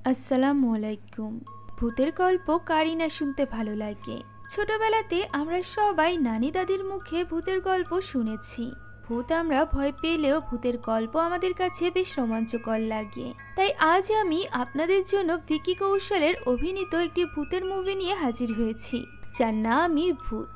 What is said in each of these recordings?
আসসালামু আলাইকুম। ভূতের গল্প কারই না শুনতে ভালো লাগে। ছোটবেলাতে আমরা সবাই নানি দাদির মুখে ভূতের গল্প শুনেছি। ভূত আমরা ভয় পেলেও ভূতের গল্প আমাদের কাছে বেশ রোমাঞ্চকর লাগে। তাই আজ আমি আপনাদের জন্য ভিকি কৌশলের অভিনীত একটি ভূতের মুভি নিয়ে হাজির হয়েছি, যার নামই ভূত।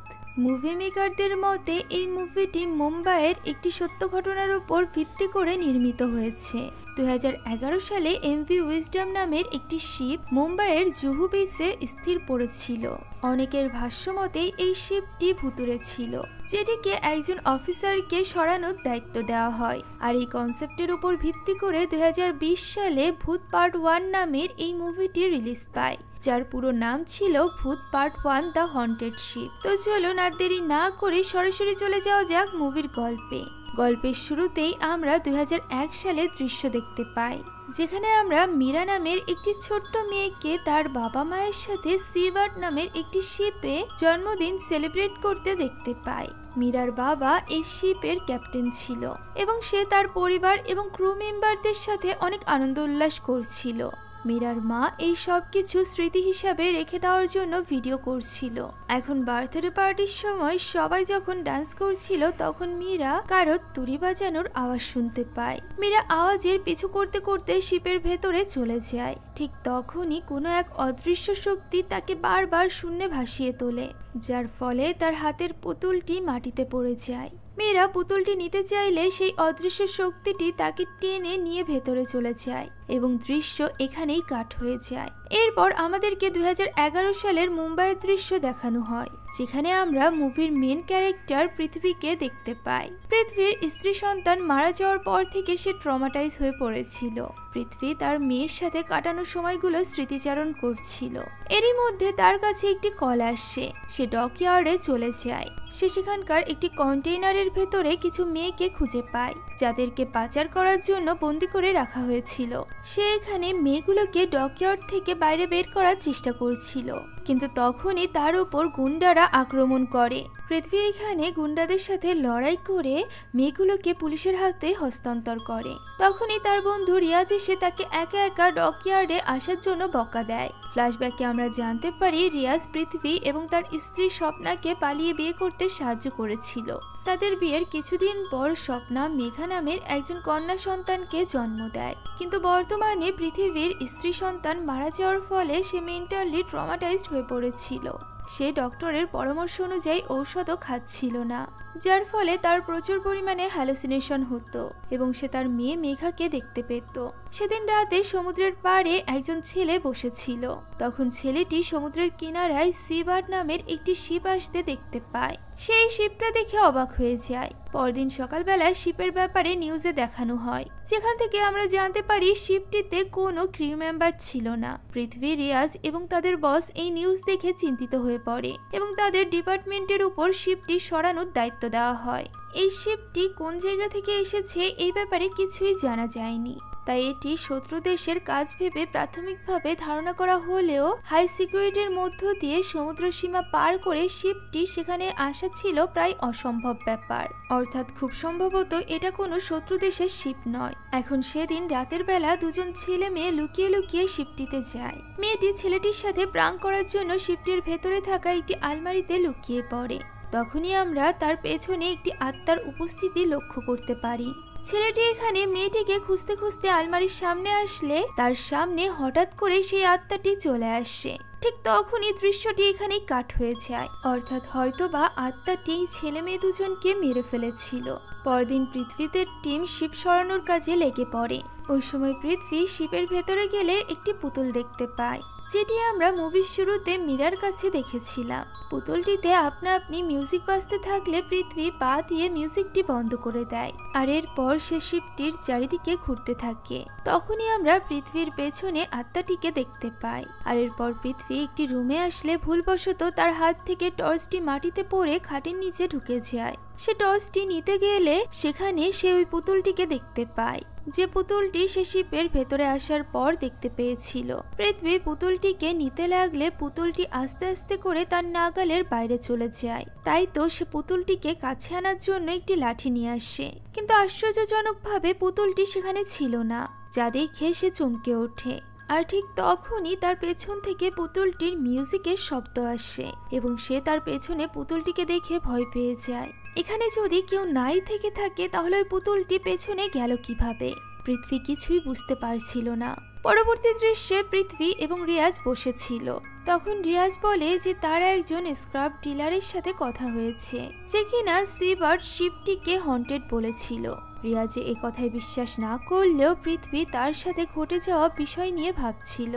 মুভি মেকারদের মতে এই মুভিটি মুম্বাইয়ের একটি সত্য ঘটনার উপর ভিত্তি করে নির্মিত হয়েছে। 2011 সালে এমভি উইজডম নামের একটি শিপ মুম্বাইয়ের জুহু বিচে স্থির পড়েছিল। অনেকের ভাষ্যমতে এই শিপটি ভুতুড়ে ছিল, যেটিকে একজন অফিসারকে সরানোর দায়িত্ব দেওয়া হয়। আর এই কনসেপ্টের উপর ভিত্তি করে 2020 সালে ভূত পার্ট 1 নামের এই মুভিটি রিলিজ পায়, যার পুরো নাম ছিল ভূত পার্ট 1 দ্য হন্টেড শিপ। তো চলুন আর দেরি না করে সরাসরি চলে যাওয়া যাক মুভির গল্পে। গল্পের শুরুতেই আমরা 2001 সালের দৃশ্য দেখতে পাই, যেখানে আমরা মীরা নামের একটি ছোট্ট মেয়েকে তার বাবা মায়ের সাথে সিবার্ড নামের একটি শিপে জন্মদিন সেলিব্রেট করতে দেখতে পাই। মীরার বাবা এই শিপের ক্যাপ্টেন ছিল এবং সে তার পরিবার এবং ক্রু মেম্বারদের সাথে অনেক আনন্দ উল্লাস করছিল। মীরার মা এই সব কিছু স্মৃতি হিসাবে রেখে দেওয়ার জন্য ভিডিও করছিল। এখন বার্থডে পার্টির সময় সবাই যখন ডান্স করছিল, তখন মীরা কারো তুড়ি বাজানোর আওয়াজ শুনতে পায়। মীরা আওয়াজের পিছু করতে করতে শিপের ভেতরে চলে যায়। ঠিক তখনই কোনো এক অদৃশ্য শক্তি তাকে বারবার শূন্যে ভাসিয়ে তোলে, যার ফলে তার হাতের পুতুলটি মাটিতে পড়ে যায়। মীরা পুতুলটি নিতে চাইলে সেই অদৃশ্য শক্তিটি তাকে টেনে নিয়ে ভেতরে চলে যায় এবং দৃশ্য এখানেই কাট হয়ে যায়। এরপর আমাদেরকে 2011 সালের মুম্বাইয়ের দৃশ্য দেখানো হয়, যেখানে আমরা মুভির মেন ক্যারেক্টার পৃথিবীকে দেখতে পাই। পৃথিবীর স্ত্রী সন্তান মারা যাওয়ার পর থেকে সে ট্রমাটাইজ হয়ে পড়েছিল। পৃথিবী তার মেয়ের সাথে কাটানো সময়গুলো স্মৃতিচারণ করছিল। এরই মধ্যে তার কাছে একটি কল আসে। সে ডকইয়ার্ডে চলে যায়। সে সেখানকার একটি কন্টেইনারের ভেতরে কিছু মেয়েকে খুঁজে পায়, যাদেরকে পাচার করার জন্য বন্দি করে রাখা হয়েছিল। সে এখানে মেয়েগুলোকে ডকইয়ার্ড থেকে বাইরে বের করার চেষ্টা করছিল, কিন্তু তখনই তার উপর গুন্ডারা আক্রমণ করে। পৃথিবী এখানে গুন্ডাদের সাথে লড়াই করে মেয়েগুলোকে পুলিশের হাতে হস্তান্তর করে। তখনই তার বন্ধু রিয়াজ এসে তাকে একা একা ডকইয়ার্ডে আসার জন্য বকা দেয়। ফ্ল্যাশব্যাকে আমরা জানতে পারি রিয়াজ পৃথিবী এবং তার স্ত্রী স্বপ্নাকে পালিয়ে বিয়ে করতে সাহায্য করেছিল। তাদের বিয়ের কিছুদিন পর স্বপ্না মেঘা নামের একজন কন্যা সন্তানকে জন্ম দেয়, কিন্তু বর্তমানে পৃথিবীর স্ত্রী সন্তান মারা যাওয়ার ফলে সে মেন্টালি ট্রমাটাইজড হয়ে পড়েছিল। সে ডক্টরের পরামর্শ অনুযায়ী ঔষধও খাচ্ছিল না, যার ফলে তার প্রচুর পরিমাণে হ্যালুসিনেশন হতো এবং সে তার মেয়ে মেঘাকে দেখতে পেত। সেদিন রাতে সমুদ্রের পাড়ে একজন ছেলে বসেছিল। তখন ছেলেটি সমুদ্রের কিনারায় সিবার্ড নামের একটি শিপ আসতে দেখতে পায়। সেই শিপটা দেখে অবাক হয়ে যায়। পরদিন সকালবেলায় শিপের ব্যাপারে নিউজে দেখানো হয়, যেখান থেকে আমরা জানতে পারি শিপটিতে কোনো ক্রিউ মেম্বার ছিল না। পৃথিবী, রিয়াজ এবং তাদের বস এই নিউজ দেখে চিন্তিত হয়ে পড়ে এবং তাদের ডিপার্টমেন্টের উপর শিপটি সরানোর দায়িত্ব দেওয়া হয়। এই শিপটি কোন জায়গা থেকে এসেছে এই ব্যাপারে কিছুই জানা যায়নি, তাই এটি শত্রু দেশের কাজ ভেবে প্রাথমিকভাবে ধারণা করা হলেও হাই সিকিউরিটির মধ্য দিয়ে সমুদ্র সীমা পার করে শিপটি সেখানে আসা ছিল প্রায় অসম্ভব ব্যাপার। অর্থাৎ খুব সম্ভবত এটা কোনো শত্রু দেশের শিপ নয়। এখন সেদিন রাতের বেলা দুজন ছেলে মেয়ে লুকিয়ে লুকিয়ে শিপটিতে যায়। মেয়েটি ছেলেটির সাথে প্রাঙ্ক করার জন্য শিপটির ভেতরে থাকা একটি আলমারিতে লুকিয়ে পড়ে। তখনই আমরা তার পেছনে একটি আত্মার উপস্থিতি লক্ষ্য করতে পারি। ছেলেটি এখানে মেয়েটিকে খুঁজতে খুঁজতে আলমারির সামনে আসলে তার সামনে হঠাৎ করে সেই আত্মাটি চলে আসে। ঠিক তখনই দৃশ্যটি এখানেই কাট হয়ে যায়। অর্থাৎ হয়তোবা আত্মাটি ছেলে মেয়ে দুজনকে মেরে ফেলেছিল। পরদিন পৃথিবীতে টিম শিপ সরানোর কাজে লেগে পড়ে। ওই সময় পৃথিবী শিপের ভেতরে গেলে একটি পুতুল দেখতে পায়, যেটি আমরা মুভির শুরুতে মীরার কাছে দেখেছিলাম। পুতুলটিতে আপনা আপনি মিউজিক বাজতে থাকলে পৃথিবী পা দিয়ে মিউজিকটি বন্ধ করে দেয়, আর এরপর সে শিপটির চারিদিকে ঘুরতে থাকে। তখনই আমরা পৃথিবীর পেছনে আত্মাটিকে দেখতে পাই। আর এরপর পৃথিবী একটি রুমে আসলে ভুলবশত তার হাত থেকে টর্চটি মাটিতে পড়ে খাটের নিচে ঢুকে যায়। সে টর্চটি নিতে গেলে সেখানে সে ওই পুতুলটিকে দেখতে পায়, যে পুতুলটি সে শিপের ভেতরে আসার পর দেখতে পেয়েছিল। পৃথিবী পুতুলটিকে নিতে লাগলে পুতুলটি আস্তে আস্তে করে তার নাগালের বাইরে চলে যায়। তাই তো সে পুতুলটিকে কাছে আনার জন্য একটি লাঠি নিয়ে আসে, কিন্তু আশ্চর্যজনকভাবে পুতুলটি সেখানে ছিল না, যা দেখে সে চমকে ওঠে। আর ঠিক তখনই তার পেছন থেকে পুতুলটির মিউজিকের শব্দ আসে এবং সে তার পেছনে পুতুলটিকে দেখে ভয় পেয়ে যায়। এখানে যদি কেউ নাই থেকে থাকে তাহলে ওই পুতুলটি পেছনে গেল কিভাবে? পৃথ্বী কিছুই বুঝতে পারছিল না। পরবর্তী দৃশ্যে পৃথ্বী এবং রিয়াজ বসেছিল। তখন রিয়াজ বলে যে তারা একজন স্ক্রাব ডিলারের সাথে কথা হয়েছে যে কিনা সিবার্ড শিপটিকে হন্টেড বলেছিল। রিয়াজে এ কথায় বিশ্বাস না করলেও পৃথ্বী তার সাথে ঘটে যাওয়া বিষয় নিয়ে ভাবছিল।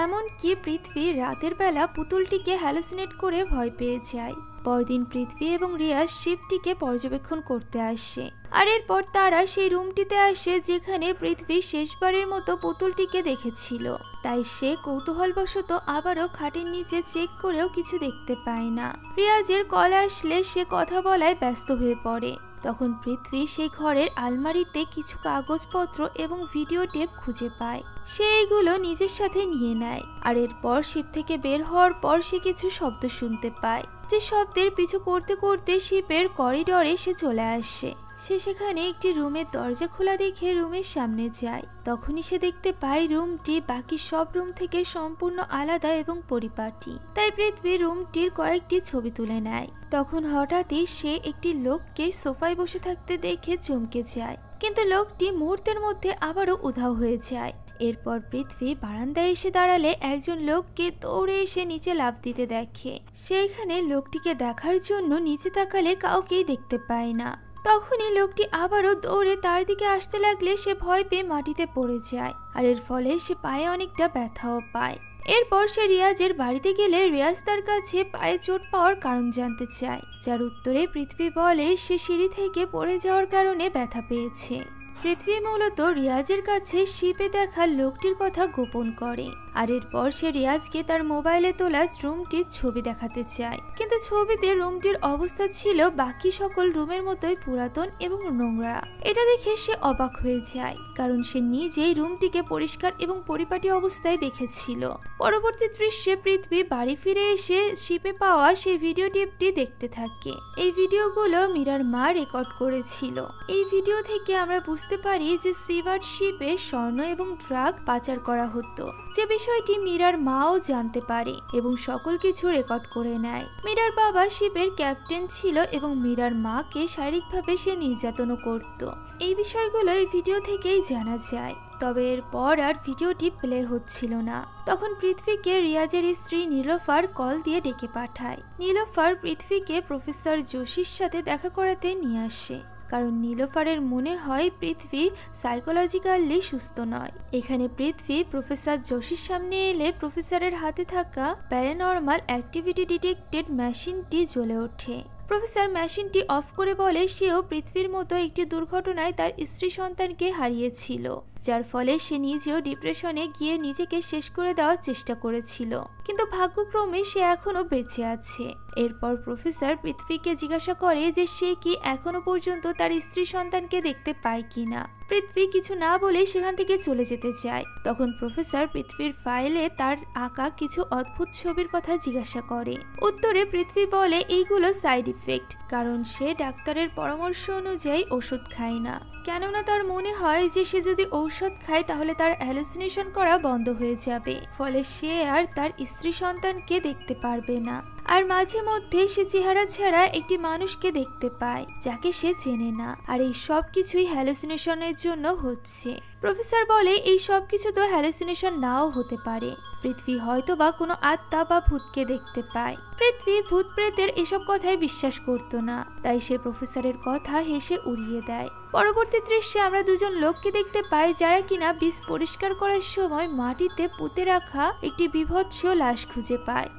এমনকি পৃথ্বী রাতের বেলা পুতুলটিকে হ্যালুসিনেট করে ভয় পেয়ে যায়। পরদিন পৃথ্বী এবং রিয়াজ শিপটিকে পর্যবেক্ষণ করতে আসে আর এরপর তারা সেই রুমটিতে আসে যেখানে পৃথ্বী শেষবারের মতো পুতুলটিকে দেখেছিল। তাই সে কৌতূহলবশত আবারও খাটের নিচে চেক করেও কিছু দেখতে পায় না। রিয়াজের কল আসলে সে কথা বলায় ব্যস্ত হয়ে পড়ে। তখন পৃথ্বী সেই ঘরের আলমারিতে কিছু কাগজপত্র এবং ভিডিও টেপ খুঁজে পায়। সে এগুলো নিজের সাথে নিয়ে নেয় আর এরপর শিপ থেকে বের হওয়ার পর সে কিছু শব্দ শুনতে পায়, যে শব্দের পিছু করতে করতে শিপের করিডরে সে চলে আসে। সে সেখানে একটি রুমের দরজা খোলা দেখে রুমের সামনে যায়। তখনই সে দেখতে পায় রুমটি বাকি সব রুম থেকে সম্পূর্ণ আলাদা এবং পরিপাটি। তাই পৃথ্বী রুমটির কয়েকটি ছবি তুলে নেয়। তখন হঠাৎই সে একটি লোককে সোফায় বসে থাকতে দেখে চমকে যায়, কিন্তু লোকটি মুহূর্তের মধ্যে আবারও উধাও হয়ে যায়। এরপর পৃথ্বী বারান্দায় এসে দাঁড়ালে একজন লোককে দৌড়ে এসে নিচে লাফ দিতে দেখে। সেইখানে লোকটিকে দেখার জন্য নিচে তাকালে কাউকেই দেখতে পায় না। তখনই লোকটি আবারও দৌড়ে তার দিকে আসতে লাগলে সে ভয় পেয়ে মাটিতে পড়ে যায় আর এর ফলে সে পায়ে অনেকটা ব্যথাও পায়। এরপর সে রিয়াজের বাড়িতে গেলে রিয়াজ তার কাছে পায়ে চোট পাওয়ার কারণ জানতে চায়, যার উত্তরে পৃথ্বী বলে সে সিঁড়ি থেকে পড়ে যাওয়ার কারণে ব্যথা পেয়েছে। পৃথ্বী মূলত রিয়াজের কাছে শিপে দেখা লোকটির কথা গোপন করে আর এরপর সে রিয়াজকে তার মোবাইলে তোলা রুমটির ছবি দেখাতে চায়, কিন্তু ছবিতে রুমটির অবস্থা ছিল বাকি সকল রুমের মতোই পুরাতন এবং নোংরা। এটা দেখে সে অবাক হয়ে যায়, কারণ সে নিজেই রুমটিকে পরিষ্কার এবং পরিপাটি অবস্থায় দেখেছিল। পরবর্তী দৃশ্যে পৃথ্বী বাড়ি ফিরে এসে শিপে পাওয়া সেই ভিডিও টিপটি দেখতে থাকে। এই ভিডিওগুলো মীরার মা রেকর্ড করেছিল। এই ভিডিও থেকে আমরা বুঝতে পারি যে সিবার্ড শিপে স্বর্ণ এবং ড্রাগ পাচার করা হতো, যে বিষয়টি মীরার মাও জানতে পারে এবং সকল কিছু রেকর্ড করে নেয়। মীরার বাবা শিপের ক্যাপ্টেন ছিল এবং মীরার মাকে শারীরিকভাবে সে নির্যাতনও করত। এই বিষয়গুলো এই ভিডিও থেকেই জানা যায়। তবে এরপর আর ভিডিওটি প্লে হচ্ছিল না। তখন পৃথ্বীকে রিয়াজের স্ত্রী নীলোফার কল দিয়ে ডেকে পাঠায়। নীলোফার পৃথ্বীকে প্রফেসর যোশীর সাথে দেখা করাতে নিয়ে আসে, কারণ নীলোফারের মনে হয় পৃথ্বী সাইকোলজিক্যালি সুস্থ নয়। এখানে পৃথ্বী প্রফেসর যোশীর সামনে এলে প্রফেসরের হাতে থাকা প্যারানর্মাল অ্যাক্টিভিটি ডিটেক্টেড মেশিনটি জ্বলে ওঠে। প্রফেসর মেশিনটি অফ করে বলে সেও পৃথ্বীর মতো একটি দুর্ঘটনায় তার স্ত্রী সন্তানকে হারিয়েছিল, যার ফলে সে নিজেও ডিপ্রেশনে গিয়ে নিজেকে শেষ করে দেওয়ার চেষ্টা করেছিল, কিন্তু ভাগ্যক্রমে সে এখনো বেঁচে আছে। এরপর প্রফেসর পৃথ্বীকে জিজ্ঞাসা করে যে সে কি এখনো পর্যন্ত তার স্ত্রী সন্তানকে দেখতে পায় কিনা। পৃথ্বী কিছু না বলে সেখান থেকে চলে যেতে চায়। তখন প্রফেসর পৃথ্বীর ফাইলে তার আঁকা কিছু অদ্ভুত ছবির কথা জিজ্ঞাসা করে। উত্তরে পৃথ্বী বলে এইগুলো সাইড ইফেক্ট, কারণ সে ডাক্তারের পরামর্শ অনুযায়ী ওষুধ খায় না, কেননা তার মনে হয় যে সে যদি ঔষধ খায় তাহলে তার হ্যালুসিনেশন করা বন্ধ হয়ে যাবে, ফলে সে আর তার স্ত্রী সন্তানকে দেখতে পারবে না। আর মাঝে মধ্যে সে চেহারা ছাড়া একটি মানুষকে দেখতে পায় যাকে সে চেনে না, আর এই সব কিছুই হ্যালুসিনেশনের জন্য হচ্ছে। প্রফেসর বলে এই সব কিছু তো হ্যালুসিনেশন নাও হতে পারে, পৃথ্বী হয়তো বা কোনো আত্মা বা ভূতকে দেখতে পায়। পৃথ্বী ভূত প্রেতের এসব কথায় বিশ্বাস করত না, তাই সে প্রফেসরের কথা হেসে উড়িয়ে দেয়। পরবর্তী দৃশ্যে আমরা দুজন লোককে দেখতে পাই যারা কিনা বীজ পরিষ্কার করার সময় মাটিতে পুঁতে রাখা একটি বীভৎস লাশ খুঁজে পায়।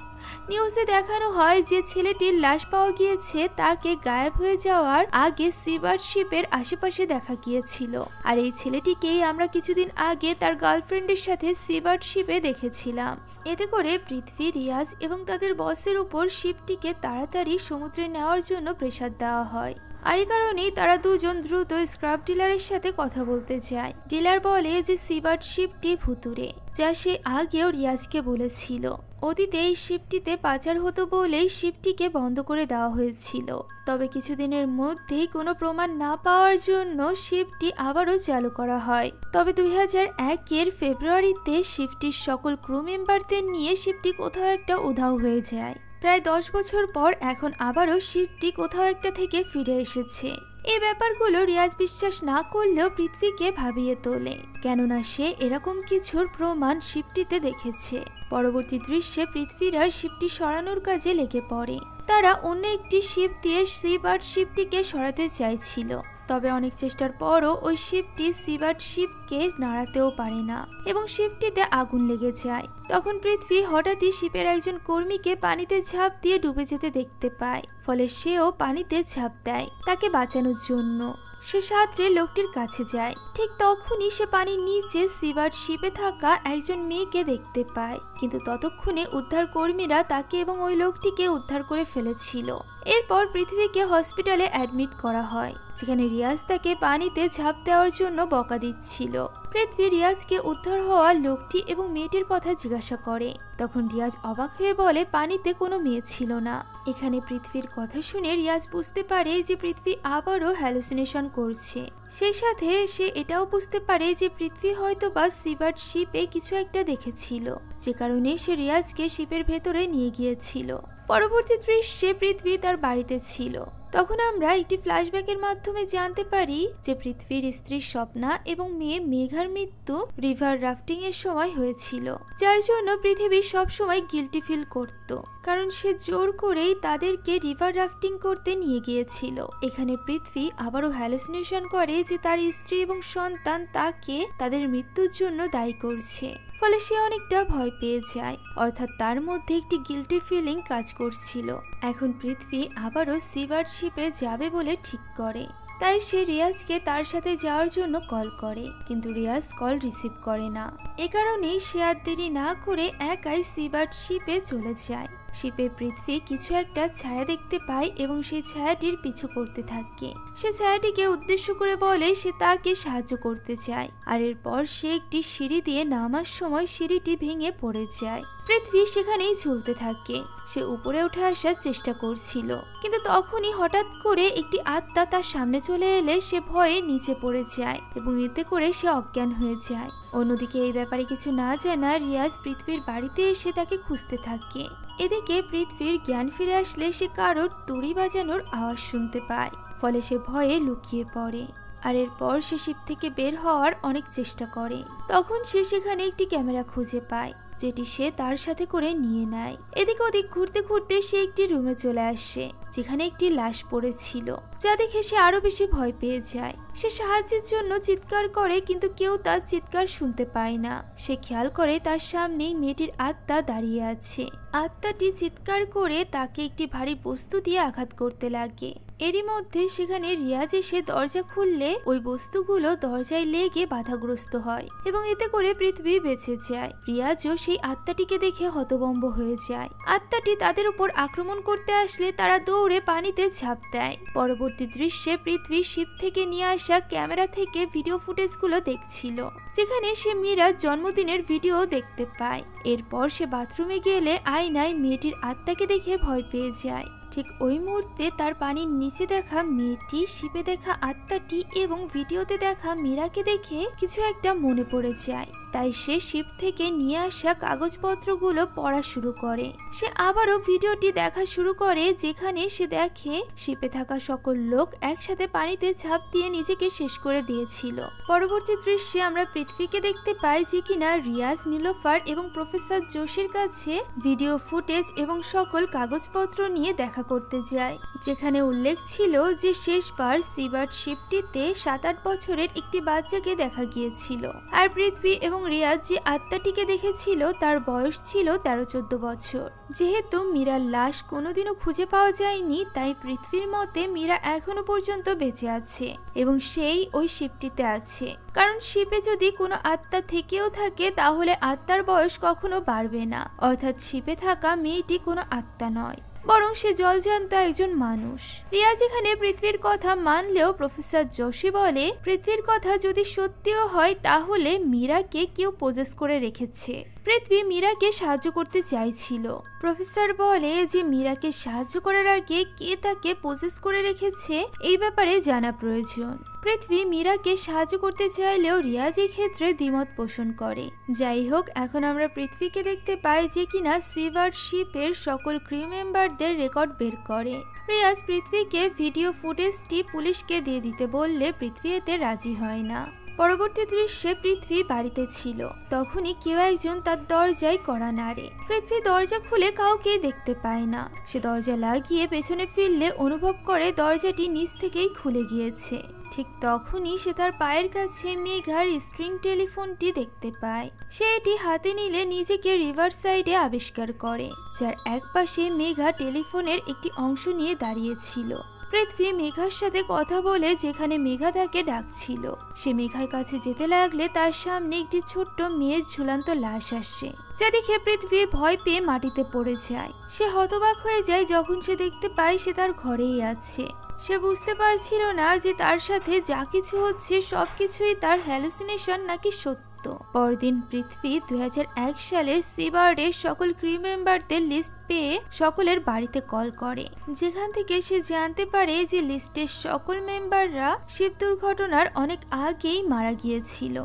নিউজে দেখানো হয় যে ছেলেটির লাশ পাওয়া গিয়েছে তাকে গায়েব হয়ে যাওয়ার আগে সিবার্ড শিপের আশেপাশে দেখা গিয়েছিল, আর এই ছেলেটিকেই আমরা কিছুদিন আগে তার গার্লফ্রেন্ডের সাথে সিবার্ড শিপে দেখেছিলাম। এতে করে পৃথ্বী, রিয়াজ এবং তাদের বসের উপর শিপটিকে তাড়াতাড়ি সমুদ্রে নেওয়ার জন্য প্রেসার দেওয়া হয়। আর এই কারণেই তারা দুজন দ্রুত স্ক্রাব ডিলারের সাথে কথা বলতে যায়। ডিলার বলে যে সিবার্ট শিপটি ভুতুড়ে, যা সে আগেও রিয়াজকে বলেছিল। অতীতে এই শিপটিতে পাচার হতো বলেই শিপটিকে বন্ধ করে দেওয়া হয়েছিল, তবে কিছুদিনের মধ্যেই কোনো প্রমাণ না পাওয়ার জন্য শিপটি আবারও চালু করা হয়। তবে 2001-এর ফেব্রুয়ারিতে শিপটির সকল ক্রু মেম্বারদের নিয়ে শিপটি কোথাও একটা উধাও হয়ে যায়। প্রায় 10 বছর পর এখন আবারও শিপটি কোথাও একটা থেকে ফিরে এসেছে। এই ব্যাপারগুলো রিয়াজ বিশ্বাস না করলেও পৃথ্বীকে ভাবিয়ে তোলে, কেননা সে এরকম কিছুর প্রমাণ শিপটিতে দেখেছে। পরবর্তী দৃশ্যে পৃথ্বীরা শিপটি সরানোর কাজে লেগে পড়ে। তারা অন্য একটি শিপ দিয়ে সিবার্ট শিপটিকে সরাতে চাইছিল, তবে অনেক চেষ্টার পরও ওই শিপটি সিবার্ট শিপকে নাড়াতেও পারে না এবং শিপটিতে আগুন লেগে যায়। তখন পৃথ্বী হঠাৎই শিপের একজন কর্মীকে পানিতে ঝাঁপ দিয়ে ডুবে যেতে দেখতে পায়, ফলে সেও পানিতে ঝাঁপ দেয় তাকে বাঁচানোর জন্য। সে সাঁতরে লোকটির কাছে যায়। ঠিক তখনই সে পানির নিচে সিবার্ট শিপে থাকা একজন মেয়েকে দেখতে পায়, কিন্তু ততক্ষণে উদ্ধার কর্মীরা তাকে এবং ওই লোকটিকে উদ্ধার করে ফেলেছিল। এরপর পৃথ্বীকে হসপিটালে অ্যাডমিট করা হয়, যেখানে রিয়াজ তাকে পানিতে ঝাঁপ দেওয়ার জন্য বকা দিচ্ছিল। পৃথ্বী রিয়াজকে উদ্ধার হওয়া লোকটি এবং মেয়েটির কথা জিজ্ঞাসা করে। তখন রিয়াজ অবাক হয়ে বলে পানিতে কোনো মেয়ে ছিল না। এখানে পৃথ্বীর কথা শুনে রিয়াজ বুঝতে পারে যে পৃথ্বী আবারও হ্যালুসিনেশন করছে। সেই সাথে সে এটাও বুঝতে পারে যে পৃথ্বী হয়তো বা সিবার্ট শিপে কিছু একটা দেখেছিল, যে কারণে সে রিয়াজকে শিপের ভেতরে নিয়ে গিয়েছিল। পরবর্তী দৃশ্যে পৃথ্বী তার বাড়িতে ছিল। তখন আমরা একটি ফ্ল্যাশব্যাকের মাধ্যমে জানতে পারি যে পৃথ্বীর স্ত্রী স্বপ্না এবং মেয়ে মেঘার মৃত্যু রিভার রাফটিং এর সময় হয়েছিল, যার জন্য পৃথিবী সব সময় গিল্টি ফিল করত, কারণ সে জোর করেই তাদেরকে রিভার রাফটিং করতে নিয়ে গিয়েছিল। এখানে পৃথ্বী আবারও হ্যালুসিনেশন করে যে তার স্ত্রী এবং সন্তান তাকে তাদের মৃত্যুর জন্য দায়ী করছে, ফলে সে অনেকটা ভয় পেয়ে যায়, অর্থাৎ তার মধ্যে একটি গিল্টি ফিলিং কাজ করছিল। এখন পৃথ্বী আবারও সিবার্ট শিপে যাবে বলে ঠিক করে, তাই সে রিয়াজকে তার সাথে যাওয়ার জন্য কল করে, কিন্তু রিয়াজ কল রিসিভ করে না। এ কারণেই সে আর দেরি না করে একাই সিবার্ট শিপে চলে যায়। শিপে পৃথ্বী কিছু একটা ছায়া দেখতে পায় এবং সেই ছায়াটির পিছু করতে থাকে। সে ছায়াটিকে উদ্দেশ্য করে বলে সে তাকে সাহায্য করতে চায়, আর এরপর সে একটি সিঁড়ি দিয়ে নামার সময় সিঁড়িটি ভেঙে পড়ে যায়। পৃথ্বী সেখানেই ঝুলতে থাকে। সে উপরে উঠে আসার চেষ্টা করছিল, কিন্তু তখনই হঠাৎ করে একটি আত্মা তার সামনে চলে এলে সে ভয়ে নিচে পড়ে যায় এবং এতে করে সে অজ্ঞান হয়ে যায়। অন্যদিকে এই ব্যাপারে কিছু না জানা রিয়াজ পৃথ্বীর বাড়িতে এসে তাকে খুঁজতে থাকে। এদিকে পৃথ্বীর জ্ঞান ফিরে আসলে সে কারোর তুড়ি বাজানোর আওয়াজ শুনতে পায়, ফলে সে ভয়ে লুকিয়ে পড়ে। আর এরপর সে শিপ থেকে বের হওয়ার অনেক চেষ্টা করে। তখন সে সেখানে একটি ক্যামেরা খুঁজে পায়, যেটি সে তার সাথে করে নিয়ে নেয়। এদিকে ওদিক ঘুরতে ঘুরতে সে একটি রুমে চলে আসে, যেখানে একটি লাশ পড়েছিল, যা দেখে সে আরো বেশি ভয় পেয়ে যায়। সে সাহায্যের জন্য চিৎকার করে, কিন্তু কেউ তার চিৎকার শুনতে পায় না। সে খেয়াল করে তার সামনেই মেয়েটির আত্মা দাঁড়িয়ে আছে। আত্মাটি চিৎকার করে তাকে একটি ভারী বস্তু দিয়ে আঘাত করতে লাগে। এরই মধ্যে সেখানে রিয়াজ এসে দরজা খুললে ওই বস্তুগুলো দরজায় লেগে বাধাগ্রস্ত হয় এবং এতে করে পৃথ্বী বেঁচে যায়। রিয়াজও সেই আত্মাটিকে দেখে হতভম্ব হয়ে যায়। আত্মাটি তাদের উপর আক্রমণ করতে আসলে তারা দৌড়ে পানিতে ঝাঁপ দেয়। পরবর্তী দৃশ্যে পৃথ্বী শিপ থেকে নিয়ে আসা ক্যামেরা থেকে ভিডিও ফুটেজগুলো দেখছিল, যেখানে সে মীরার জন্মদিনের ভিডিও দেখতে পায়। এরপর সে বাথরুমে গেলে আয়নায় মেয়েটির আত্মাকে দেখে ভয় পেয়ে যায়। ঠিক ওই মুহূর্তে তার পানির নিচে দেখা মেয়েটি, শিপে দেখা আত্মাটি এবং ভিডিওতে দেখা মীরাকে দেখে কিছু একটা মনে পড়ে যায়। তাই সে শিপ থেকে নিয়ে আসা কাগজপত্রগুলো পড়া শুরু করে। সে আবারও ভিডিওটি দেখা শুরু করে, যেখানে সে দেখে শিপে থাকা সকল লোক একসাথে পানিতে ঝাঁপ দিয়ে নিজেকে শেষ করে দিয়েছিল। পরবর্তী দৃশ্যে আমরা পৃথ্বীকে দেখতে পাই, যে কিনা রিয়াজ, নীলোফার এবং প্রফেসর জোশীর কাছে ভিডিও ফুটেজ এবং সকল কাগজপত্র নিয়ে দেখা করতে যায়, যেখানে উল্লেখ ছিল যে শেষবার সিবার্ট শিপটিতে 7-8 বছরের একটি বাচ্চাকে দেখা গিয়েছিল, আর পৃথ্বী এবং রিয়াজ যে আত্মাটিকে দেখেছিল তার বয়স ছিল 13-14 বছর। যেহেতু মীরার লাশ কোনোদিনও খুঁজে পাওয়া যায়নি, তাই পৃথ্বীর মতে মীরা এখনো পর্যন্ত বেঁচে আছে এবং সেই ওই শিপটিতে আছে, কারণ শিপে যদি কোনো আত্মা থেকেও থাকে তাহলে আত্মার বয়স কখনো বাড়বে না, অর্থাৎ শিপে থাকা মেয়েটি কোনো আত্মা নয়। বরং সে জলজান্ত একজন মানুষ। রিয়া যেখানে পৃথ্বীর কথা মানলেও প্রফেসর যোশী বলে পৃথ্বীর কথা যদি সত্যিও হয় তাহলে মীরাকে কেউ পজেস করে রেখেছে। পৃথ্বী মীরাকে সাহায্য করতে চাইছিল। প্রফেসর বলে যে মীরাকে সাহায্য করার আগে কে তাকে পজেস করে রেখেছে এই ব্যাপারে জানা প্রয়োজন। পৃথ্বী মীরাকে সাহায্য করতে চাইলেও রিয়াজ এই ক্ষেত্রে দ্বিমত পোষণ করে। যাই হোক, এখন আমরা পৃথ্বীকে দেখতে পাই যে কিনা সিবার্ড শিপের সকল ক্রিউ মেম্বারদের রেকর্ড বের করে। রিয়াজ পৃথ্বীকে ভিডিও ফুটেজটি পুলিশকে দিয়ে দিতে বললে পৃথ্বী এতে রাজি হয় না। পরবর্তী দৃশ্যে পৃথ্বী বাড়িতে ছিল, তখনই কেউ একজন তার দরজায় কড়া নাড়ে। পৃথ্বী দরজা খুলে কাউকে দেখতে পায় না। সে দরজা লাগিয়ে পেছনে ফিরলে অনুভব করে দরজাটি নিচ থেকেই খুলে গিয়েছে। ঠিক তখনই সে তার পায়ের কাছে মেঘার স্ট্রিং টেলিফোনটি দেখতে পায়। সে এটি হাতে নিলে নিজেকে রিভার সাইডে আবিষ্কার করে, যার একপাশে মেঘা টেলিফোনের একটি অংশ নিয়ে দাঁড়িয়েছিল। পৃথ্বী মেঘার সাথে কথা বলে যেখানে মেঘা তাকে ডাকছিল। সে মেঘার কাছে যেতে লাগলে তার সামনে একটি ছোট্ট মেয়ের ঝুলন্ত লাশ আসে, যা দেখে পৃথ্বী ভয় পেয়ে মাটিতে পড়ে যায়। সে হতবাক হয়ে যায় যখন সে দেখতে পায় সে তার ঘরেই আছে। সে বুঝতে পারছিল না যে তার সাথে যা কিছু হচ্ছে সবকিছুই তার হ্যালুসিনেশন নাকি সত্য। পরদিন পৃথ্বী 2001 সালের সিবার্ডের সকল ক্রিউ মেম্বারদের লিস্ট পেয়ে সকলের বাড়িতে কল করে, যেখান থেকে সে জানতে পারে যে লিস্টের সকল মেম্বাররা শিপ দুর্ঘটনার অনেক আগেই মারা গিয়েছিল,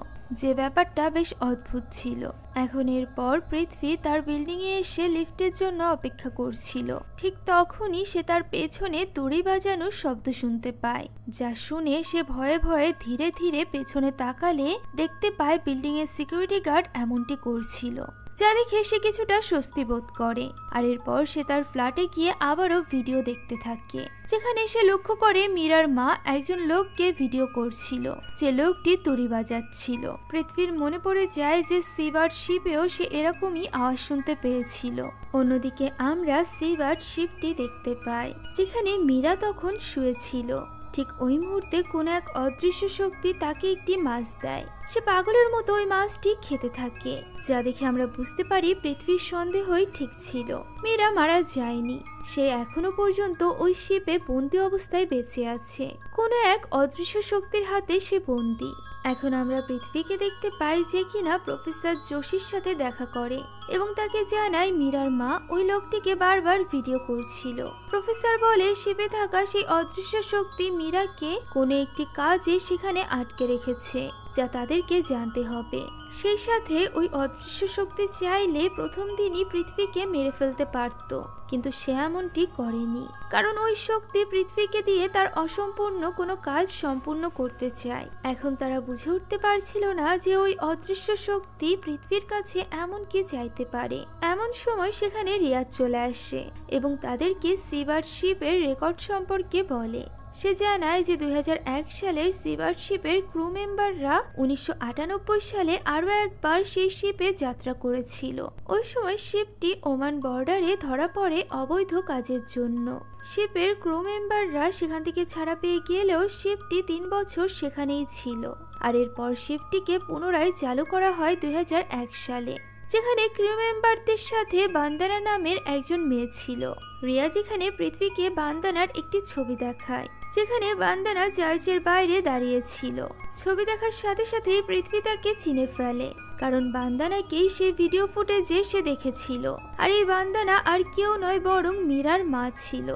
যে ব্যাপারটা বেশ অদ্ভুত ছিল। এখন এরপর পৃথ্বী তার বিল্ডিং এ এসে লিফটের জন্য অপেক্ষা করছিল। ঠিক তখনই সে তার পেছনে তুড়ি বাজানোর শব্দ শুনতে পায়, যা শুনে সে ভয়ে ভয়ে ধীরে ধীরে পেছনে তাকালে দেখতে পায় বিল্ডিং এর সিকিউরিটি গার্ড এমনটি করছিল, যা দেখে সে কিছুটা স্বস্তি বোধ করে। আর এরপর সে তার ফ্ল্যাটে গিয়ে আবারও ভিডিও দেখতে থাকে, যেখানে সে লক্ষ্য করে মীরার মা একজন লোককে ভিডিও করছিল, যে লোকটি তুড়ি বাজাচ্ছিল। পৃথ্বীর মনে পড়ে যায় যে সিবার্ড শিপেও সে এরকমই আওয়াজ শুনতে পেয়েছিল। অন্যদিকে আমরা সিবার্ড শিপটি দেখতে পাই, যেখানে মীরা তখন শুয়েছিল। ঠিক ওই মুহূর্তে কোন এক অদৃশ্য শক্তি তাকে একটি মাছ দেয়। সে পাগলের মতো ওই মাছটি খেতে থাকে, যা দেখে আমরা বুঝতে পারি পৃথ্বীর সন্দেহই ঠিক ছিল, মীরা মারা যায়নি। সে এখনো পর্যন্ত ওই শিপে বন্দি অবস্থায় বেঁচে আছে। কোনো এক অদৃশ্য শক্তির হাতে সে বন্দি। এখন আমরা পৃথ্বীকে দেখতে পাই যে কিনা প্রফেসর যোশীর সাথে দেখা করে এবং তাকে জানায় মীরার মা ওই লোকটিকে বারবার ভিডিও করছিল। প্রফেসর বলে শিপে থাকা সেই অদৃশ্য শক্তি মীরাকে কোনো একটি কাজে সেখানে আটকে রেখেছে, যা তাদেরকে জানতে হবে। সেই সাথে ওই অদৃশ্য শক্তি চাইলে প্রথম দিনই পৃথ্বীকে মেরে ফেলতে পারত, কিন্তু সে এমনটি করেনি, কারণ ওই শক্তি পৃথ্বীকে দিয়ে তার অসম্পূর্ণ কোনো কাজ সম্পূর্ণ করতে চায়। এখন তারা বুঝে উঠতে পারছিল না যে ওই অদৃশ্য শক্তি পৃথ্বীর কাছে এমন কি চাইতে পারে। এমন সময় সেখানে রিয়াজ চলে আসে এবং তাদেরকে সিবার্ড শিপের রেকর্ড সম্পর্কে বলে। সে জানায় যে 2001 সালের সিবার্ড শিপের ক্রু মেম্বাররা 1998 সালে আরো একবার সেই শিপে যাত্রা করেছিল। ওই সময় শিপটি ওমান বর্ডারে ধরা পড়ে অবৈধ কাজের জন্য। শিপের ক্রু মেম্বাররা সেখান থেকে ছাড়া পেয়ে গেলেও শিপটি 3 বছর সেখানেই ছিল। আর এরপর শিপটিকে পুনরায় চালু করা হয় 2001 সালে, যেখানে ক্রু মেম্বারদের সাথে বান্দানা নামের একজন মেয়ে ছিল। রিয়া যেখানে পৃথ্বীকে বান্দানার একটি ছবি দেখায়, যেখানে বান্দানা চার্চের বাইরে দাঁড়িয়েছিল। ছবি দেখার সাথে সাথেই পৃথ্বী তাকে চিনে ফেলে, কারণ বান্দানাকেই সেই ভিডিও ফুটেজে সে দেখেছিল। আর এই বান্দানা আর কেউ নয় বরং মীরার মা ছিল।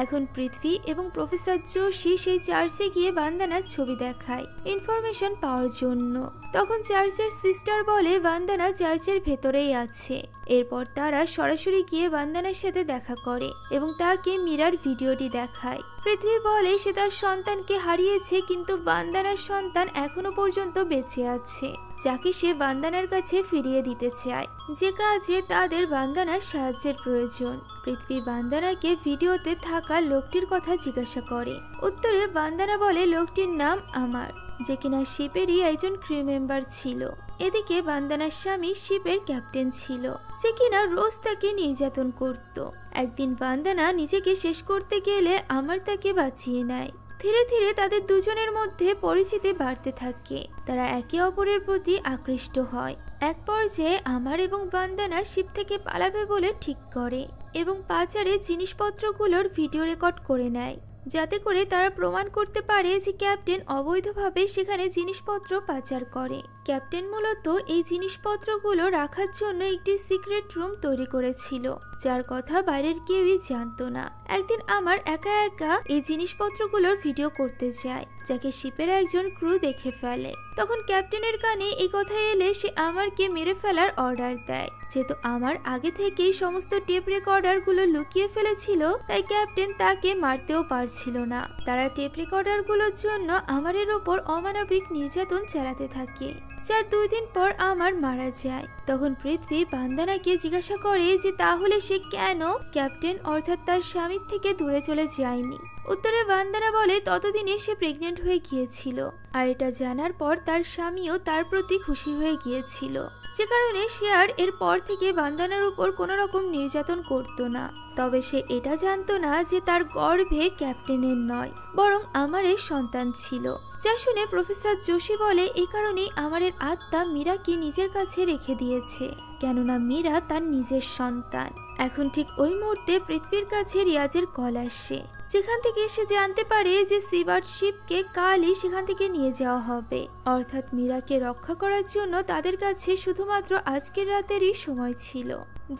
এখন পৃথ্বী এবং প্রফেসর যোশী সেই চার্চে গিয়ে বান্দানার ছবি দেখায় ইনফরমেশন পাওয়ার জন্য। তখন চার্চের সিস্টার বলে বান্দানা চার্চের ভেতরেই আছে। এরপর তারা সরাসরি গিয়ে বান্দানার সাথে দেখা করে এবং তাকে মীরার ভিডিওটি দেখায়। পৃথ্বী বলে সে তার সন্তানকে হারিয়েছে, কিন্তু বান্দানার সন্তান এখনো পর্যন্ত বেঁচে আছে, যাকে সে বান্দানার কাছে ফিরিয়ে দিতে চায়, যে কাজে তাদের বান্দানার সাহায্যের প্রয়োজন। পৃথ্বী বান্দানাকে ভিডিওতে থাকা লোকটির কথা জিজ্ঞাসা করে। উত্তরে বান্দানা বলে লোকটির নাম আমার, যে কিনা শিপেরই একজন ক্রু মেম্বার ছিল। এদিকে বান্দানার স্বামী শিপের ক্যাপ্টেন ছিল, যে কিনা রোজ তাকে নির্যাতন করত। একদিন বান্দানা নিজেকে শেষ করতে গেলে আমার তাকে বাঁচিয়ে নেয়। ধীরে ধীরে তাদের দুজনের মধ্যে পরিচিতি বাড়তে থাকে। তারা একে অপরের প্রতি আকৃষ্ট হয়। এক পর্যায়ে আমার এবং বান্দানা শিপ থেকে পালাবে বলে ঠিক করে। এবং পাচারের জিনিসপত্রগুলোর ভিডিও রেকর্ড করে নেয়, যাতে করে তারা প্রমাণ করতে পারে যে ক্যাপ্টেন অবৈধভাবে সেখানে জিনিসপত্র পাচার করে। ক্যাপ্টেন মূলত এই জিনিসপত্রগুলো রাখার জন্য একটি সিক্রেট রুম তৈরি করেছিল, যার কথা বাইরের কেউই জানতো না। একদিন আমার একা একা এই জিনিসপত্রগুলোর ভিডিও করতে যায়, যাকে শিপের একজন ক্রু দেখে ফেলে। তখন ক্যাপ্টেনের কানে এই কথা এলে সে আমারকে মেরে ফেলার অর্ডার দেয়। যেহেতু আমার আগে থেকেই সমস্ত টেপ রেকর্ডারগুলো লুকিয়ে ফেলেছিল, তাই ক্যাপ্টেন তাকে মারতেও পারছিল না। তারা টেপ রেকর্ডারগুলোর জন্য আমাদের ওপর অমানবিক নির্যাতন চালাতে থাকে, যার 2 দিন পর আমার মারা যায়। তখন পৃথ্বী বান্দানাকে জিজ্ঞাসা করে যে তাহলে সে কেন ক্যাপ্টেন অর্থাৎ তার স্বামীর থেকে দূরে চলে যায়নি। উত্তরে বান্দানা বলে ততদিনে সে প্রেগনেন্ট হয়ে গিয়েছিল, আর এটা জানার পর তার স্বামীও তার প্রতি খুশি হয়ে গিয়েছিল, যে কারণে সে আর এর পর থেকে বান্দানার উপর কোনো রকম নির্যাতন করতো না। তবে সে এটা জানতো না যে তার গর্ভে ক্যাপ্টেনের নয়, বরং আমারের সন্তান ছিল। যা শুনে প্রফেসর যোশী বলে এই কারণেই আমারের আত্মা মীরাকে নিজের কাছে রেখে দিয়েছে, কেননা মীরা তার নিজের সন্তান। এখন ঠিক ওই মুহূর্তে পৃথ্বীর কাছে রিয়াজের কল আসে, যেখান থেকে সে জানতে পারে যে সিবার্ড শিপকে কালই সেখান থেকে নিয়ে যাওয়া হবে, অর্থাৎ মীরাকে রক্ষা করার জন্য তাদের কাছে শুধুমাত্র আজকের রাতেরই সময় ছিল।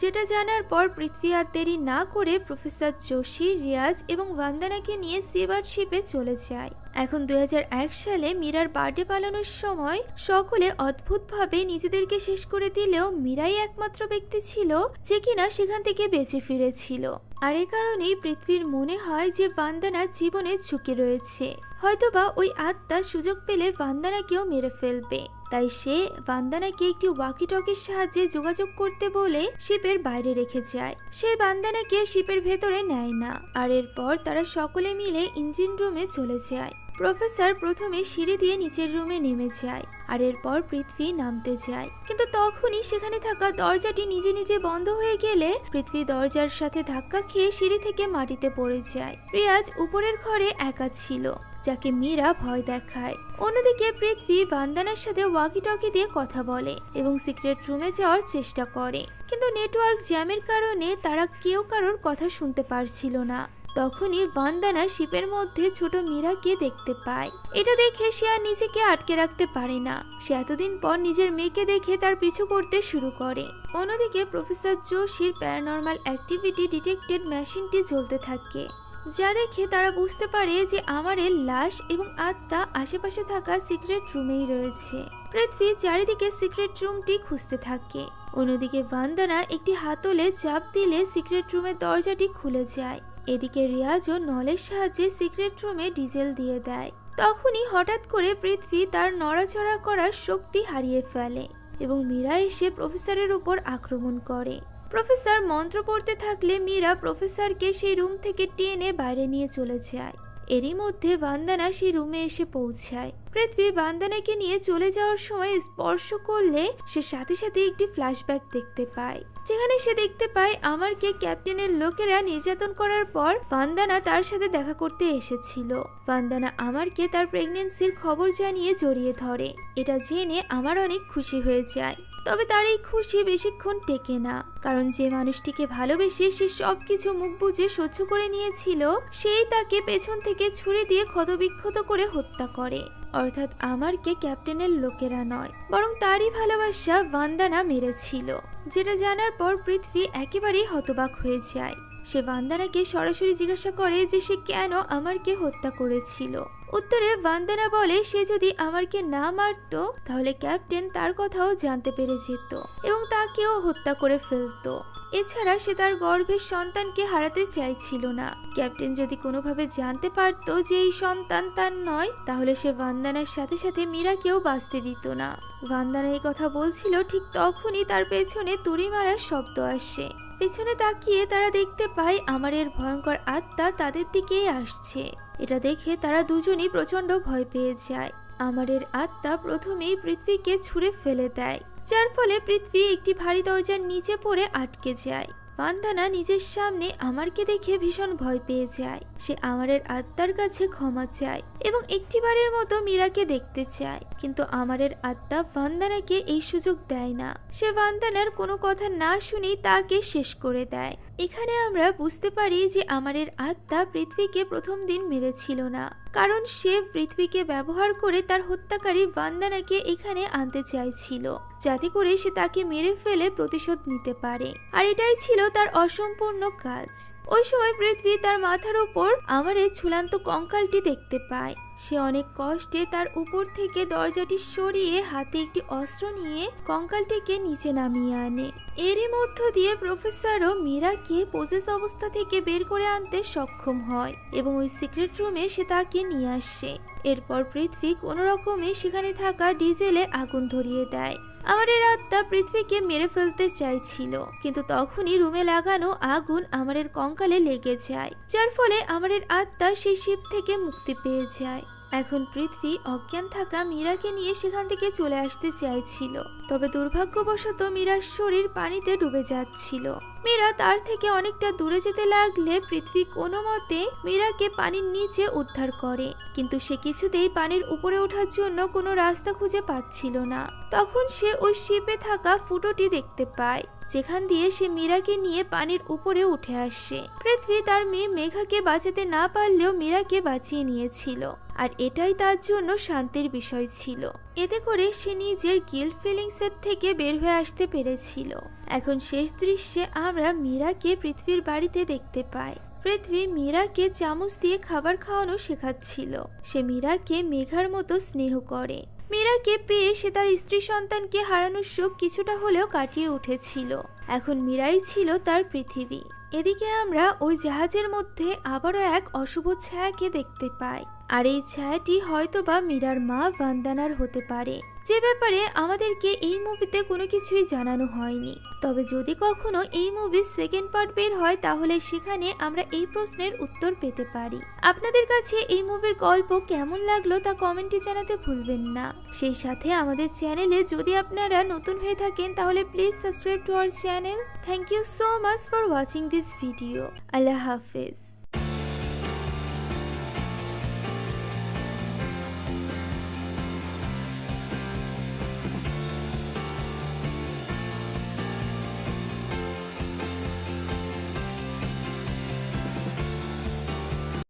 যেটা জানার পর পৃথ্বী আর দেরি না করে প্রফেসর যোশী, রিয়াজ এবং বান্দানাকে নিয়ে সিবার্ড শিপে চলে যায়। এখন 2001 সালে মীরার বার্থডে পালনের সময় সকলে অদ্ভুতভাবে নিজেদেরকে শেষ করে দিলেও মীরাই একমাত্র ব্যক্তি ছিল যে কিনা সেখান থেকে বেঁচে ফিরেছিল। আর এ কারণেই পৃথ্বীর মনে হয় যে বান্দানার জীবনে ঝুঁকি রয়েছে, হয়তোবা ওই আত্মা সুযোগ পেলে বান্দানাকেও মেরে ফেলবে। তাই সে বান্দানাকে একটি ওয়াকি টকির সাহায্যে যোগাযোগ করতে বলে শিপের বাইরে রেখে যায়। সে বান্দানাকে শিপের ভেতরে নেয় না, আর এরপর তারা সকলে মিলে ইঞ্জিন রুমে চলে যায়। প্রফেসর প্রথমে সিঁড়ি দিয়ে নিচের রুমে নেমে যায়, আর এরপর পৃথ্বী নামতে যায়, কিন্তু তখনই সেখানে থাকা দরজাটি নিজে নিজে বন্ধ হয়ে গেলে পৃথ্বী দরজার সাথে ধাক্কা খেয়ে সিঁড়ি থেকে মাটিতে পড়ে যায়। রিয়াজ উপরের ঘরে একা ছিল, যাকে মীরা ভয় দেখায়। অন্যদিকে পৃথ্বী বান্দানার সাথে ওয়াকি টকি দিয়ে কথা বলে এবং সিক্রেট রুমে যাওয়ার চেষ্টা করে, কিন্তু নেটওয়ার্ক জ্যামের কারণে তারা কেউ কারোর কথা শুনতে পারছিল না। তখনই বান্দানা শিপের মধ্যে ছোট মীরাকে দেখতে পায়। এটা দেখে সে আর নিজেকে আটকে রাখতে পারে না। সে এতদিন পর নিজের মেয়েকে দেখে তার পিছু করতে শুরু করে। অন্যদিকে প্রফেসর যোশীর প্যারানর্মাল অ্যাক্টিভিটি ডিটেক্টেড মেশিনটি জ্বলতে থাকে, যা দেখে তারা বুঝতে পারে যে আমারের লাশ এবং আত্মা আশেপাশে থাকা সিক্রেট রুমেই রয়েছে। পৃথ্বী চারিদিকে সিক্রেট রুমটি খুঁজতে থাকে। অন্যদিকে বান্দানা একটি হাতলে চাপ দিলে সিক্রেট রুমের দরজাটি খুলে যায়। এদিকে রিয়াজও নলের সাহায্যে সিক্রেট রুমে ডিজেল দিয়ে দেয়। তখনই হঠাৎ করে পৃথ্বী তার নড়াচড়া করার শক্তি হারিয়ে ফেলে এবং মীরা এসে প্রফেসরের উপর আক্রমণ করে। প্রফেসর মন্ত্র পড়তে থাকলে মীরা প্রফেসরকে সেই রুম থেকে টেনে বাইরে নিয়ে চলে যায়। এরই মধ্যে বান্দানা সেই রুমে এসে পৌঁছায়। পৃথ্বী বান্দানাকে নিয়ে চলে যাওয়ার সময় স্পর্শ করলে সে সাথে সাথে একটি ফ্ল্যাশব্যাক দেখতে পায়, যেখানে সে দেখতে পায় আমারকে ক্যাপ্টেনের লোকেরা নির্যাতন করার পর বান্দানা তার সাথে দেখা করতে এসেছিল। বান্দানা আমারকে তার প্রেগন্যান্সির খবর জানিয়ে জড়িয়ে ধরে। এটা জেনে আমার অনেক খুশি হয়ে যায়, তবে তার এই খুশি বেশিক্ষণ টেকে না, কারণ যে মানুষটিকে ভালোবেসে সে সবকিছু মুখ বুজে সহ্য করে নিয়েছিল, সেই তাকে পেছন থেকে ছুরি দিয়ে ক্ষতবিক্ষত করে হত্যা করে। অর্থাৎ আমারকে ক্যাপ্টেনের লোকেরা নয়, বরং তারই ভালোবাসা বান্দানা মেরেছিল। যেটা জানার পর পৃথ্বী একেবারেই হতবাক হয়ে যায়। সে বান্দানাকে সরাসরি জিজ্ঞাসা করে যে সে কেন আমারকে হত্যা করেছিল। উত্তরে বান্দানা বলে সে যদি আমারকে না মারতো তাহলে ক্যাপ্টেন তার কথাও জানতে পেরে যেত এবং তাকেও হত্যা করে ফেলতো। এছাড়া সে তার গর্ভের সন্তানকে হারাতে চাইছিল না। ক্যাপ্টেন যদি কোনোভাবে জানতে পারতো যে এই সন্তান তার নয়, তাহলে সে বান্দানার সাথে সাথে মীরাকেও বাঁচতে দিত না। বান্দানা এই কথা বলছিল, ঠিক তখনই তার পেছনে তুড়ি মারার শব্দ আসে। পেছনে তাকিয়ে তারা দেখতে পায় আমারের ভয়ঙ্কর আত্মা তাদের দিকেই আসছে। এটা দেখে তারা দুজনই প্রচন্ড ভয় পেয়ে যায়। আমারের আত্মা প্রথমেই পৃথ্বীকে ছুঁড়ে ফেলে দেয়, যার ফলে পৃথ্বী একটি ভারী দরজার নিচে পড়ে আটকে যায়। বান্দানা নিজের সামনে আমারকে দেখে ভীষণ ভয় পেয়ে যায়। সে আমারের আত্মার কাছে ক্ষমা চায় এবং একটিবারের মতো মীরাকে দেখতে চায়, কিন্তু আমারের আত্মা বান্দানাকে এই সুযোগ দেয় না। সে বান্দানার কোনো কথা না শুনেই তাকে শেষ করে দেয়। এখানে আমরা বুঝতে পারি যে আমারের আত্মা পৃথ্বীকে প্রথম দিন মেরেছিল না, কারণ সে পৃথ্বীকে ব্যবহার করে তার হত্যাকারী বান্দানাকে এখানে আনতে চাইছিল, যাতে করে সে তাকে মেরে ফেলে প্রতিশোধ নিতে পারে। আর এটাই ছিল তার অসম্পূর্ণ কাজ। ওই সময় পৃথ্বী তার মাথার উপর আমারের ঝুলন্ত কঙ্কালটি দেখতে পায়। সে অনেক কষ্টে তার উপর থেকে দরজাটি সরিয়ে হাতে একটি অস্ত্র নিয়ে কঙ্কালটিকে নিচে নামিয়ে আনে। এরই মধ্য দিয়ে প্রফেসরও মীরাকে পজেস অবস্থা থেকে বের করে আনতে সক্ষম হয় এবং ওই সিক্রেট রুমে সে তাকে নিয়ে আসে। এরপর পৃথ্বী কোনো রকমে সেখানে থাকা ডিজেলে আগুন ধরিয়ে দেয়। আমারের আত্মা পৃথ্বীকে মেরে ফেলতে চাইছিল, কিন্তু তখনই রুমে লাগানো আগুন আমারের কঙ্কালে লেগে যায়, যার ফলে আমারের আত্মা সেই শিপ থেকে মুক্তি পেয়ে যায়। এখন পৃথ্বী অজ্ঞান থাকা মীরাকে নিয়ে সেখান থেকে চলে আসতে চাইছিল, তবে দুর্ভাগ্যবশত মীরার শরীর পানিতে ডুবে যাচ্ছিল। মীরা তার থেকে অনেকটা দূরে যেতে লাগলে পৃথ্বী কোনো মতে মীরাকে পানির নিচে উদ্ধার করে, কিন্তু সে কিছুতেই পানির উপরে ওঠার জন্য কোনো রাস্তা খুঁজে পাচ্ছিল না। তখন সে ওই শিপে থাকা ফুটোটি দেখতে পায়, যেখান দিয়ে সে মীরাকে নিয়ে পানির উপরে উঠে আসে। পৃথ্বী তার মেয়ে মেঘাকে বাঁচাতে না পারলেও মীরাকে বাঁচিয়ে নিয়েছিল, আর এটাই তার জন্য শান্তির বিষয় ছিল। এতে করে সে নিজের গিল্ট ফিলিংসের থেকে বের হয়ে আসতে পেরেছিল। এখন শেষ দৃশ্যে আমরা মীরাকে পৃথ্বীর বাড়িতে দেখতে পাই। পৃথ্বী মীরাকে চামচ দিয়ে খাবার খাওয়ানো শেখাচ্ছিল। সে মীরাকে মেঘার মতো স্নেহ করে। মীরাকে পেয়ে সে তার স্ত্রী সন্তানকে হারানোর শোক কিছুটা হলেও কাটিয়ে উঠেছিল। এখন মীরাই ছিল তার পৃথিবী। এদিকে আমরা ওই জাহাজের মধ্যে আবারও এক অশুভ ছায়াকে দেখতে পাই, আর এই ছায়াটি হয়তোবা মীরার মা ভান্দানার হতে পারে, যে ব্যাপারে আমাদেরকে এই মুভিতে কোনো কিছুই জানানো হয়নি। তবে যদি কখনো এই মুভির সেকেন্ড পার্ট বের হয়, তাহলে সেখানে আমরা এই প্রশ্নের উত্তর পেতে পারি। আপনাদের কাছে এই মুভির গল্প কেমন লাগলো তা কমেন্টে জানাতে ভুলবেন না। সেই সাথে আমাদের চ্যানেলে যদি আপনারা নতুন হয়ে থাকেন তাহলে please subscribe to our channel. Thank you so much for watching this video. আল্লাহ হাফেজ।